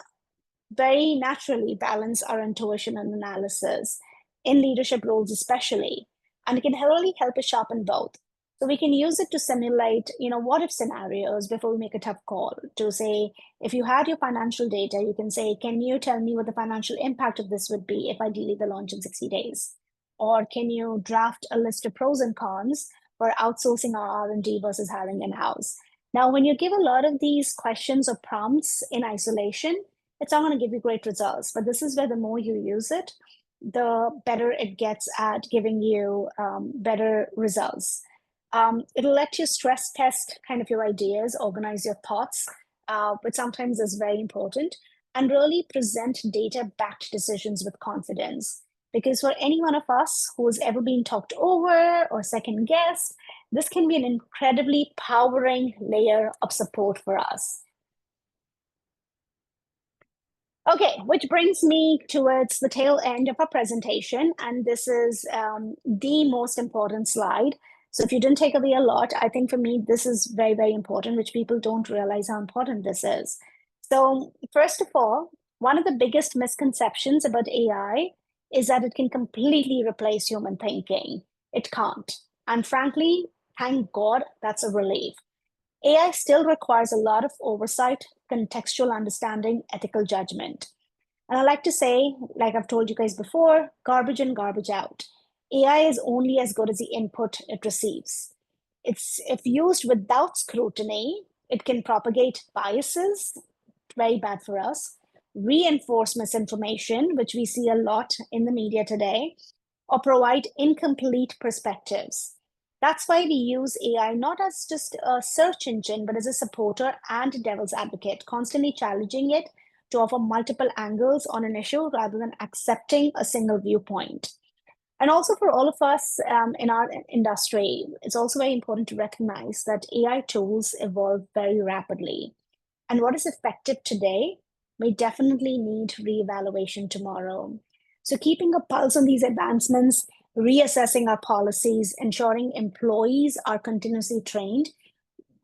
very naturally balance our intuition and analysis in leadership roles especially, and it can really help us sharpen both. So we can use it to simulate, what if scenarios before we make a tough call. To say, if you had your financial data, you can say, can you tell me what the financial impact of this would be if I delay the launch in 60 days? Or can you draft a list of pros and cons for outsourcing our R&D versus hiring in-house? Now, when you give a lot of these questions or prompts in isolation, it's not going to give you great results. But this is where the more you use it, the better it gets at giving you better results. It'll let you stress test kind of your ideas, organize your thoughts, which sometimes is very important, and really present data-backed decisions with confidence. Because for any one of us who has ever been talked over or second guessed, this can be an incredibly powering layer of support for us. Okay, which brings me towards the tail end of our presentation, and this is the most important slide. So if you didn't take away a lot, I think for me, this is very, very important, which people don't realize how important this is. So first of all, one of the biggest misconceptions about AI is that it can completely replace human thinking. It can't. And frankly, Thank God, that's a relief. AI still requires a lot of oversight, contextual understanding, ethical judgment. And I like to say, like I've told you guys before, garbage in, garbage out. AI is only as good as the input it receives. It's if used without scrutiny, it can propagate biases, very bad for us, reinforce misinformation, which we see a lot in the media today, or provide incomplete perspectives. That's why we use AI not as just a search engine, but as a supporter and a devil's advocate, constantly challenging it to offer multiple angles on an issue rather than accepting a single viewpoint. And also for all of us in our industry, it's also very important to recognize that AI tools evolve very rapidly. And what is effective today may definitely need reevaluation tomorrow. So, keeping a pulse on these advancements, reassessing our policies, ensuring employees are continuously trained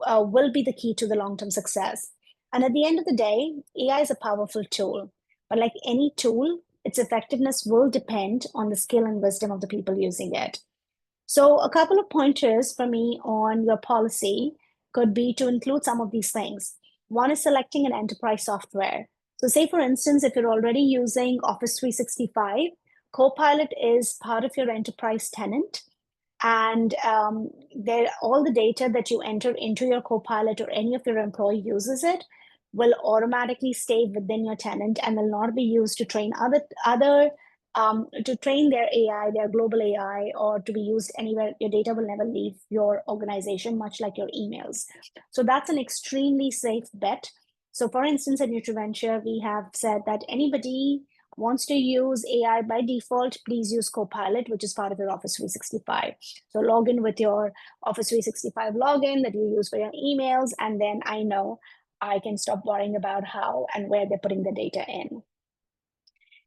will be the key to the long term success. And at the end of the day, AI is a powerful tool, but like any tool, its effectiveness will depend on the skill and wisdom of the people using it. So, a couple of pointers for me on your policy could be to include some of these things. One is selecting an enterprise software. So, say for instance, if you're already using Office 365, Copilot is part of your enterprise tenant. And all the data that you enter into your Copilot or any of your employee uses it will automatically stay within your tenant and will not be used to train other to train their AI, their global AI, or to be used anywhere. Your data will never leave your organization, much like your emails. So that's an extremely safe bet. So for instance, at Nutriventia, we have said that anybody wants to use AI by default, please use Copilot, which is part of your Office 365. So log in with your Office 365 login that you use for your emails, and then I know I can stop worrying about how and where they're putting the data in.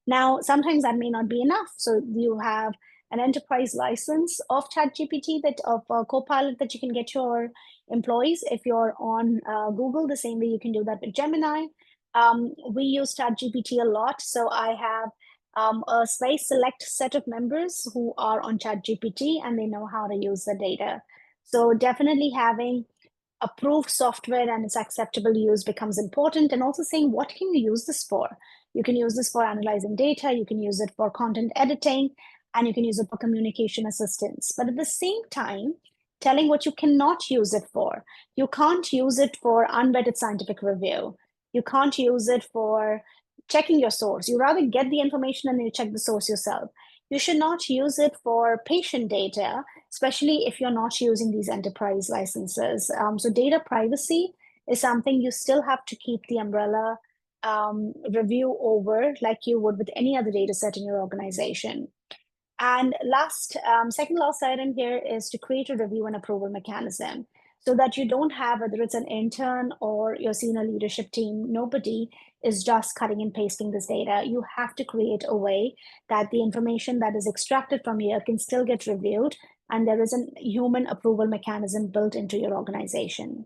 Now, sometimes that may not be enough. So you have an enterprise license of ChatGPT of Copilot that you can get your employees. If you're on Google, the same way you can do that with Gemini. We use ChatGPT a lot. So I have a very select set of members who are on ChatGPT and they know how to use the data. So definitely having approved software and its acceptable use becomes important, and also saying, what can you use this for? You can use this for analyzing data, you can use it for content editing, and you can use it for communication assistance. But at the same time, telling what you cannot use it for. You can't use it for unvetted scientific review. You can't use it for checking your source. You rather get the information and then you check the source yourself. You should not use it for patient data, especially if you're not using these enterprise licenses. So data privacy is something you still have to keep the umbrella review over, like you would with any other data set in your organization. And second last item here is to create a review and approval mechanism so that you don't have, whether it's an intern or your senior leadership team, nobody is just cutting and pasting this data. You have to create a way that the information that is extracted from here can still get reviewed, and there is a human approval mechanism built into your organization.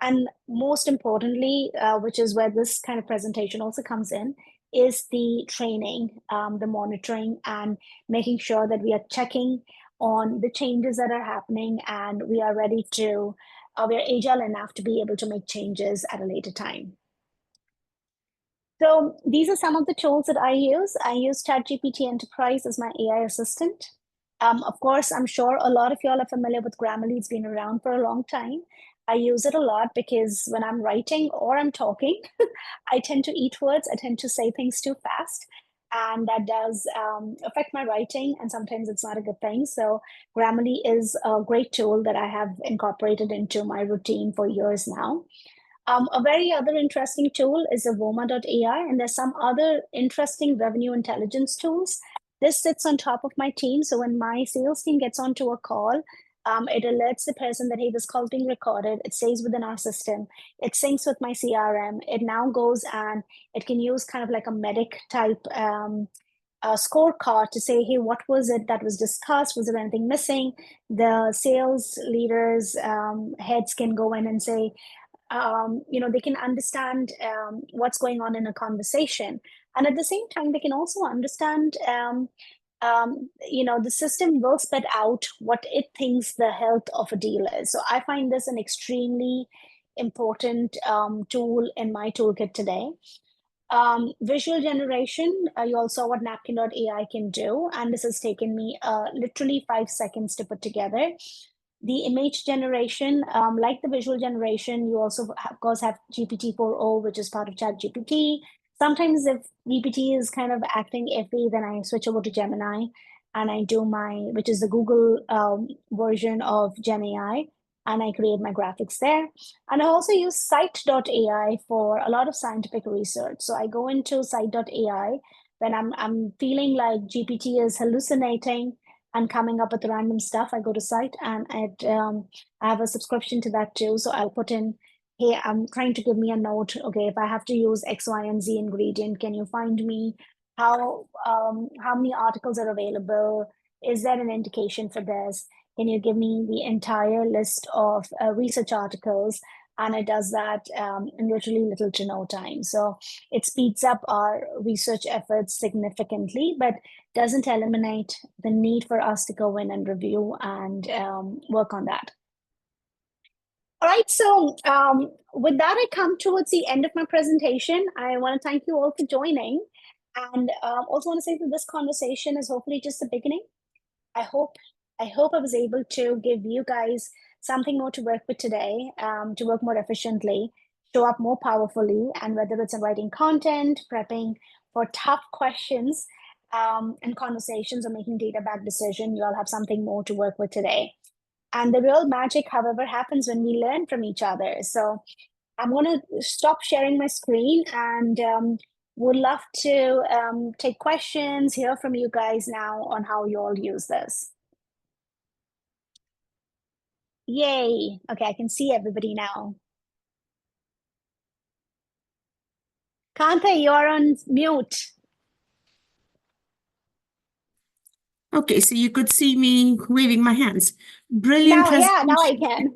And most importantly, which is where this kind of presentation also comes in, is the training, the monitoring, and making sure that we are checking on the changes that are happening and we are ready to, we are agile enough to be able to make changes at a later time. So these are some of the tools that I use. I use ChatGPT Enterprise as my AI assistant. Of course, I'm sure a lot of y'all are familiar with Grammarly. It's been around for a long time. I use it a lot because when I'm writing or I'm talking, I tend to eat words. I tend to say things too fast. And that does affect my writing, and sometimes it's not a good thing. So Grammarly is a great tool that I have incorporated into my routine for years now. A very other interesting tool is Avoma.ai, and there's some other interesting revenue intelligence tools. This sits on top of my team. So when my sales team gets onto a call, it alerts the person that, hey, this call is being recorded. It stays within our system. It syncs with my CRM. It now goes and it can use kind of like a medic type scorecard to say, hey, what was it that was discussed? Was there anything missing? The sales leaders, heads can go in and say, they can understand what's going on in a conversation. And at the same time, they can also understand the system will spit out what it thinks the health of a deal is. So I find this an extremely important tool in my toolkit today. Visual generation, you all saw what napkin.ai can do, and this has taken me literally 5 seconds to put together. The image generation, like the visual generation, you also, of course, have GPT-4o, which is part of ChatGPT. Sometimes if GPT is kind of acting iffy, then I switch over to Gemini and I do which is the Google version of GenAI, and I create my graphics there. And I also use Site.ai for a lot of scientific research. So I go into Site.ai when I'm feeling like GPT is hallucinating and coming up with random stuff. I go to Site, and I have a subscription to that too. So I'll put in, hey, I'm trying to give me a note. Okay, if I have to use X, Y, and Z ingredient, can you find me how many articles are available? Is there an indication for this? Can you give me the entire list of research articles? And it does that in literally little to no time. So it speeds up our research efforts significantly, but doesn't eliminate the need for us to go in and review and work on that. All right, so with that, I come towards the end of my presentation. I want to thank you all for joining, and also want to say that this conversation is hopefully just the beginning. I hope I was able to give you guys something more to work with today, to work more efficiently, show up more powerfully, and whether it's in writing content, prepping for tough questions, and conversations, or making data-backed decision, you all have something more to work with today. And the real magic, however, happens when we learn from each other. So I'm going to stop sharing my screen, and would love to take questions, hear from you guys now on how you all use this. Yay. Okay, I can see everybody now. Kanta, you're on mute. Okay, so you could see me waving my hands. Brilliant presentation. Now I can.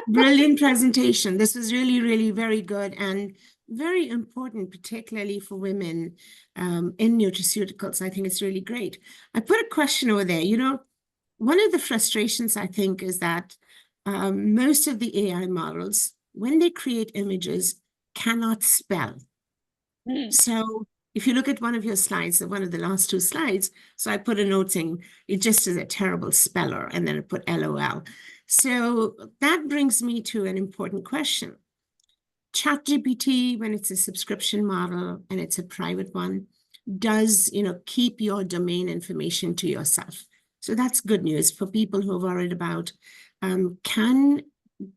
Brilliant presentation. This was really, really very good and very important, particularly for women in nutraceuticals. I think it's really great. I put a question over there. One of the frustrations, I think, is that most of the AI models, when they create images, cannot spell. So if you look at one of your slides, one of the last two slides, so I put a note saying it just is a terrible speller, and then I put LOL. So that brings me to an important question. ChatGPT, when it's a subscription model and it's a private one, does keep your domain information to yourself. So that's good news for people who are worried about, can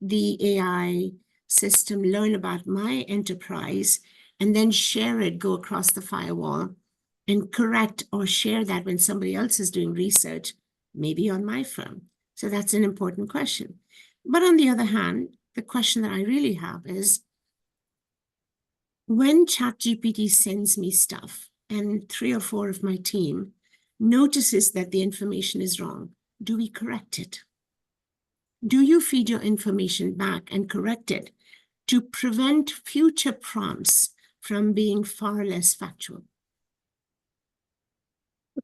the AI system learn about my enterprise and then share it, go across the firewall, and correct or share that when somebody else is doing research, maybe on my firm? So that's an important question. But on the other hand, the question that I really have is, when ChatGPT sends me stuff and 3 or 4 of my team notices that the information is wrong, do we correct it? Do you feed your information back and correct it to prevent future prompts from being far less factual?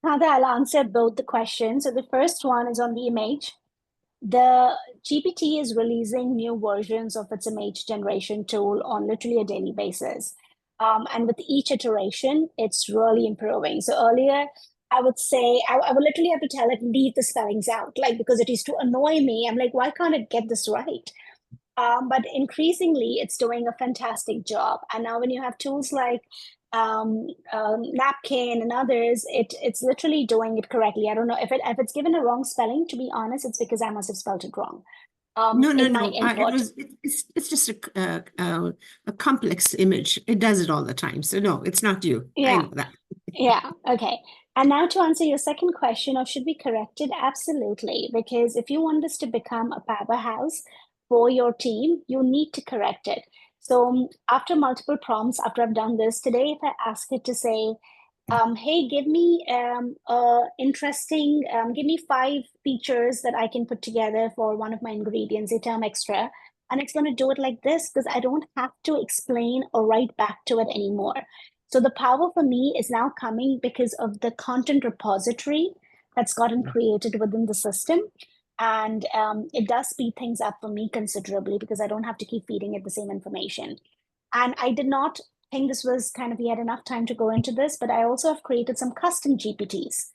Kanta, I'll answer both the questions. So the first one is on the image. The GPT is releasing new versions of its image generation tool on literally a daily basis. And with each iteration, it's really improving. So earlier, I would say, I would literally have to tell it, leave the spellings out, because it used to annoy me. I'm like, why can't it get this right? But increasingly, it's doing a fantastic job. And now when you have tools like Napkin and others, it's literally doing it correctly. I don't know if it's given a wrong spelling. To be honest, it's because I must have spelled it wrong. No. My input. It's just a complex image. It does it all the time. So no, it's not you. Yeah. I know that. Yeah. Okay. And now to answer your second question of should be corrected, absolutely. Because if you want this to become a powerhouse for your team, you need to correct it. So after multiple prompts, after I've done this today, if I ask it to say, hey, give me give me 5 features that I can put together for one of my ingredients, a term extra, and it's going to do it like this because I don't have to explain or write back to it anymore. So the power for me is now coming because of the content repository that's gotten created within the system. And it does speed things up for me considerably because I don't have to keep feeding it the same information. And I did not think this was kind of, we had enough time to go into this, but I also have created some custom GPTs.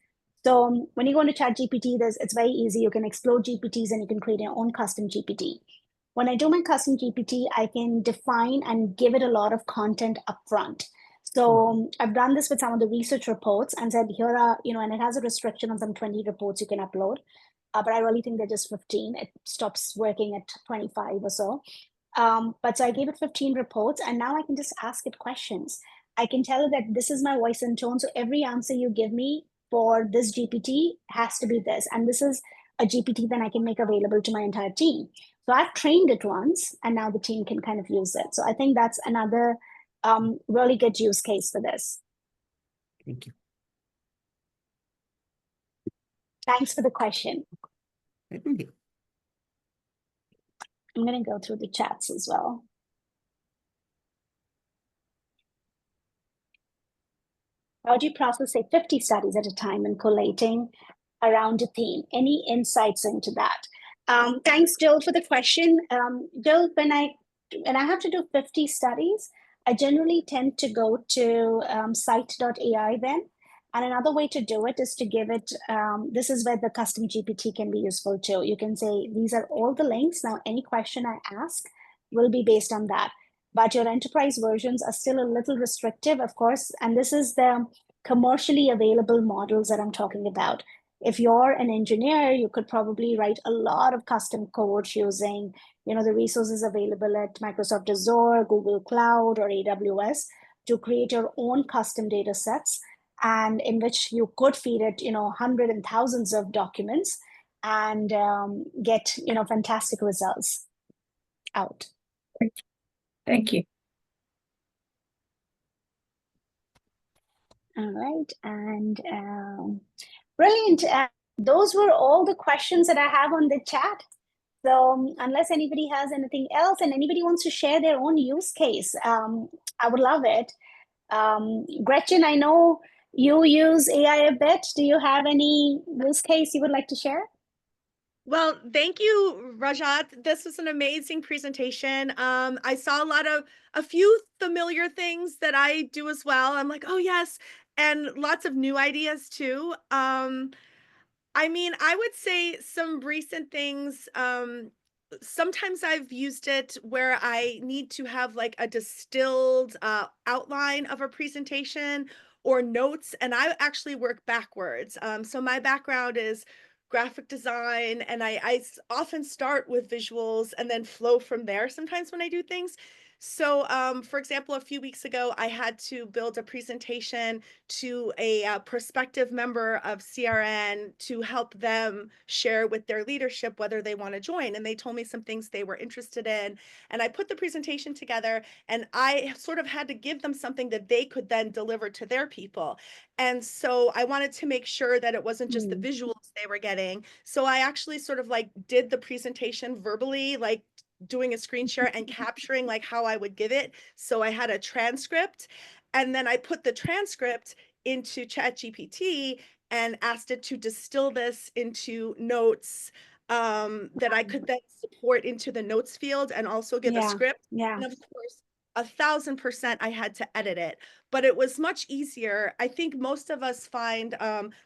So when you go into ChatGPT, it's very easy. You can explode GPTs and you can create your own custom GPT. When I do my custom GPT, I can define and give it a lot of content upfront. So I've done this with some of the research reports and said, here are, and it has a restriction on some 20 reports you can upload. But I really think they're just 15. It stops working at 25 or so. But so I gave it 15 reports and now I can just ask it questions. I can tell it that this is my voice and tone. So every answer you give me for this GPT has to be this. And this is a GPT that I can make available to my entire team. So I've trained it once and now the team can kind of use it. So I think that's another really good use case for this. Thank you. Thanks for the question. Certainly. I'm going to go through the chats as well. How do you process, say, 50 studies at a time and collating around a theme? Any insights into that? Thanks, Jill, for the question. Jill, when I have to do 50 studies, I generally tend to go to site.ai then. And another way to do it is to give it, this is where the custom GPT can be useful too. You can say, these are all the links. Now, any question I ask will be based on that. But your enterprise versions are still a little restrictive, of course. And this is the commercially available models that I'm talking about. If you're an engineer, you could probably write a lot of custom code using, the resources available at Microsoft Azure, Google Cloud, or AWS to create your own custom data sets, and in which you could feed it, hundreds and thousands of documents and get, fantastic results out. Thank you. All right, and brilliant. Those were all the questions that I have on the chat. So unless anybody has anything else and anybody wants to share their own use case, I would love it. Gretchen, I know you use AI a bit. Do you have any use case you would like to share? Well, thank you, Rajat. This was an amazing presentation. I saw a few familiar things that I do as well. I'm like, oh yes, and lots of new ideas too. I mean, I would say some recent things. Sometimes I've used it where I need to have like a distilled outline of a presentation or notes, and I actually work backwards. So my background is graphic design, and I often start with visuals and then flow from there sometimes when I do things. So, for example, a few weeks ago, I had to build a presentation to a prospective member of CRN to help them share with their leadership whether they want to join. And they told me some things they were interested in. And I put the presentation together, and I sort of had to give them something that they could then deliver to their people. And so I wanted to make sure that it wasn't just the visuals they were getting. So I actually sort of like did the presentation verbally, like doing a screen share and capturing like how I would give it. So I had a transcript, and then I put the transcript into ChatGPT and asked it to distill this into notes that I could then support into the notes field and also give a script. Yeah. And of course, 1000% I had to edit it, but it was much easier. I think most of us find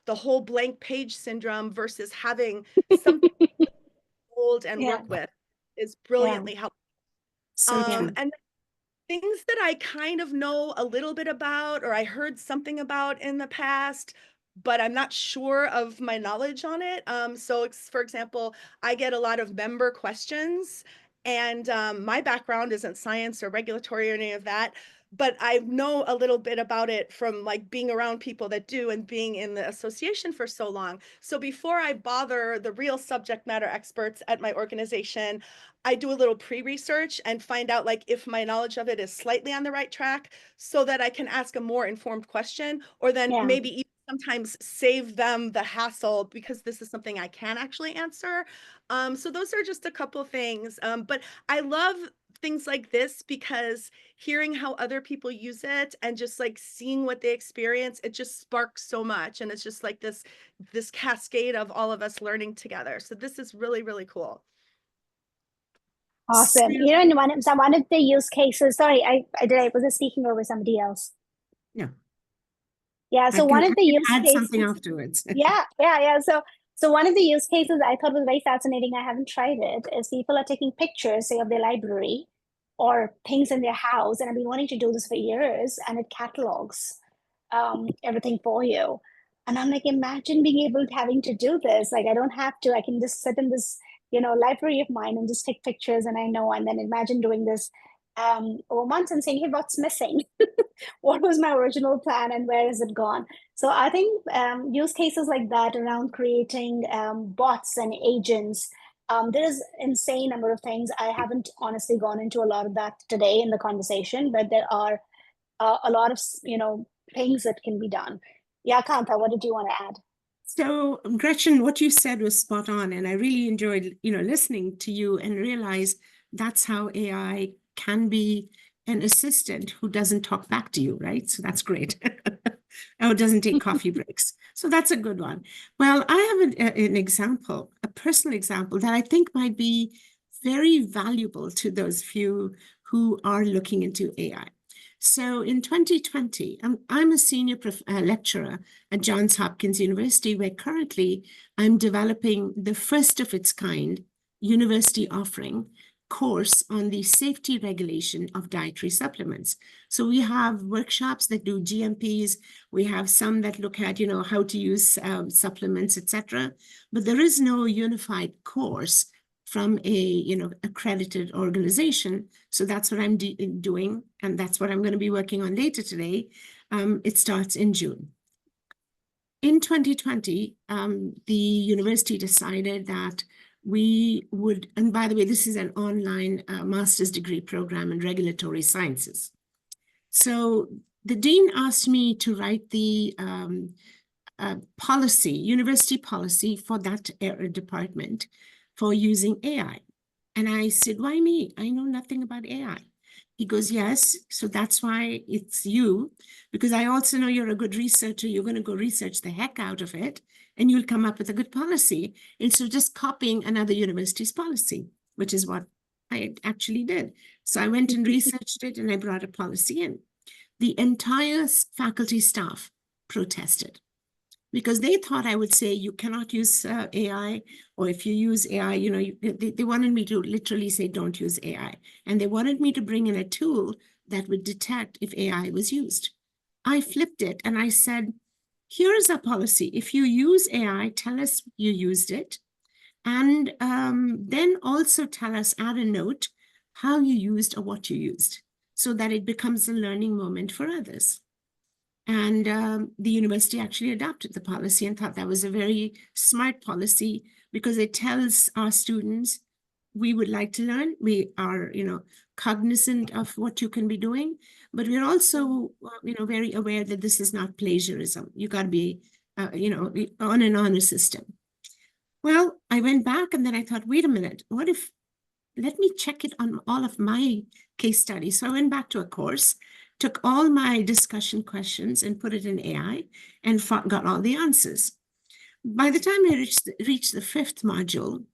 the whole blank page syndrome versus having something to hold and work with is brilliantly helpful. So true. And things that I kind of know a little bit about, or I heard something about in the past, but I'm not sure of my knowledge on it. So for example, I get a lot of member questions, and my background isn't science or regulatory or any of that, but I know a little bit about it from like being around people that do and being in the association for so long. So before I bother the real subject matter experts at my organization, I do a little pre-research and find out like if my knowledge of it is slightly on the right track so that I can ask a more informed question, or then maybe even sometimes save them the hassle because this is something I can actually answer. So those are just a couple of things. But I love things like this because hearing how other people use it and just like seeing what they experience, it just sparks so much. And it's just like this cascade of all of us learning together. So this is really, really cool. Awesome. You know, and one of the use cases, sorry, I was speaking over somebody else. Yeah. Yeah. So one of the use add cases, something afterwards. yeah. So one of the use cases I thought was very fascinating, I haven't tried it, is people are taking pictures, say, of their library or things in their house, and I've been wanting to do this for years, and it catalogs everything for you. And I'm like, imagine being able to having to do this. Like, I don't have to, I can just sit in this, library of mine and just take pictures, and I know, and then imagine doing this over months and saying, hey, what's missing? What was my original plan and where has it gone? So I think use cases like that around creating bots and agents, there is insane number of things. I haven't honestly gone into a lot of that today in the conversation, but there are a lot of things that can be done. Yeah, Kanta, what did you want to add? So, Gretchen, what you said was spot on, and I really enjoyed, listening to you and realize that's how AI can be an assistant who doesn't talk back to you, right? So that's great. Or doesn't take coffee breaks. So that's a good one. Well, I have an example, a personal example that I think might be very valuable to those few who are looking into AI. So in 2020, I'm a senior lecturer at Johns Hopkins University, where currently I'm developing the first of its kind university offering course on the safety regulation of dietary supplements. So we have workshops that do GMPs. We have some that look at, how to use supplements, etc. But there is no unified course from a accredited organization. So that's what I'm doing, and that's what I'm going to be working on later today. It starts in June. In 2020, the university decided that we would, and by the way, this is an online master's degree program in regulatory sciences. So the dean asked me to write the policy, university policy for that department for using AI. And I said, why me? I know nothing about AI. He goes, yes, so that's why it's you, because I also know you're a good researcher. You're going to go research the heck out of it, and you'll come up with a good policy instead of just copying another university's policy, which is what I actually did. So I went and researched it, and I brought a policy in. The entire faculty staff protested, because they thought I would say you cannot use AI, or if you use AI, they wanted me to literally say don't use AI. And they wanted me to bring in a tool that would detect if AI was used. I flipped it and I said, here's a policy. If you use AI, tell us you used it. And then also tell us, add a note, how you used or what you used, so that it becomes a learning moment for others. And the university actually adopted the policy and thought that was a very smart policy, because it tells our students, we would like to learn. We are, cognizant of what you can be doing, but we're also, very aware that this is not plagiarism. You got to be, on an honor system. Well, I went back and then I thought, wait a minute, let me check it on all of my case studies. So I went back to a course, took all my discussion questions and put it in AI, and got all the answers. By the time I reached the 5th module,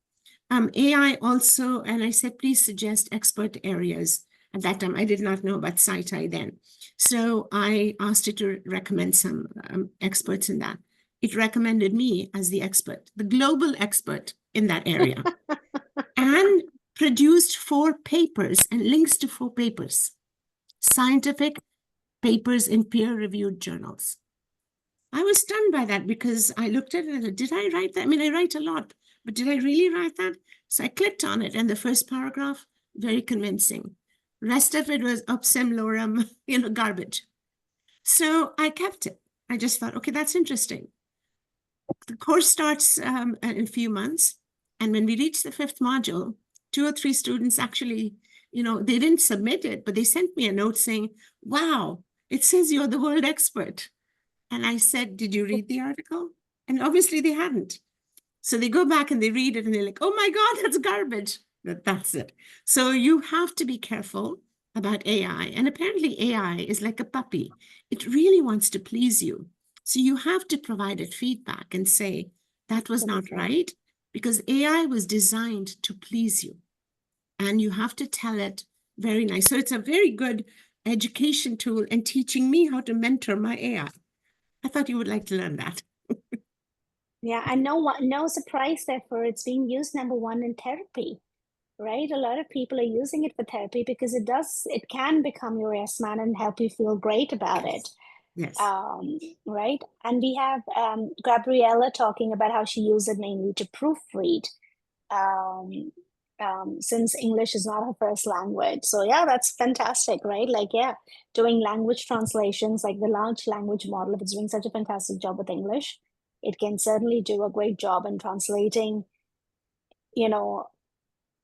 AI also, and I said, please suggest expert areas. At that time, I did not know about SciTi then. So I asked it to recommend some experts in that. It recommended me as the expert, the global expert in that area, and produced 4 papers and links to 4 papers. Scientific papers in peer-reviewed journals. I was stunned by that, because I looked at it and said, did I write that? I mean, I write a lot, but did I really write that? So I clicked on it, and the first paragraph, very convincing. Rest of it was obscene lorem, garbage. So I kept it. I just thought, okay, that's interesting. The course starts in a few months, and when we reached the 5th module, 2 or 3 students actually, they didn't submit it, but they sent me a note saying, wow, it says you're the world expert. And I said, did you read the article? And obviously they hadn't. So they go back and they read it and they're like, oh my God, that's garbage. That's it. So you have to be careful about AI. And apparently AI is like a puppy. It really wants to please you. So you have to provide it feedback and say, that was not right, because AI was designed to please you. And you have to tell it very nice. So it's a very good education tool and teaching me how to mentor my AI. I thought you would like to learn that. Yeah, and no surprise therefore it's being used number one in therapy, right? A lot of people are using it for therapy because it can become your yes man and help you feel great about it. Yes. Right. And we have Gabriella talking about how she used it mainly to proofread, since English is not her first language. So yeah, that's fantastic, right? Like, yeah, doing language translations, like the large language model, if it's doing such a fantastic job with English, it can certainly do a great job in translating,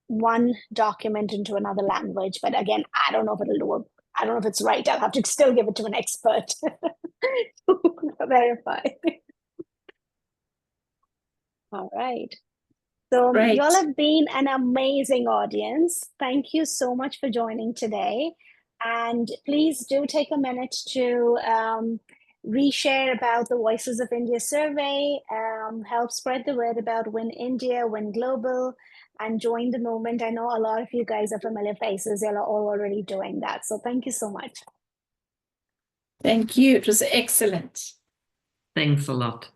one document into another language. But again, I don't know if it'll work. I don't know if it's right. I'll have to still give it to an expert to verify. All right. So Right. y'all have been an amazing audience. Thank you so much for joining today. And please do take a minute to reshare about the Voices of India survey, help spread the word about Win India, Win Global, and join the movement. I know a lot of you guys are familiar faces. You're all already doing that. So thank you so much. Thank you. It was excellent. Thanks a lot.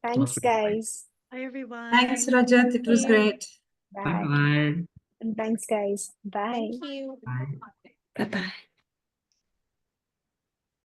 Thanks, guys. Bye, everyone. Thanks, Rajat. It was great. Bye. Bye-bye. And thanks, guys. Bye. Thank you. Bye. Bye-bye.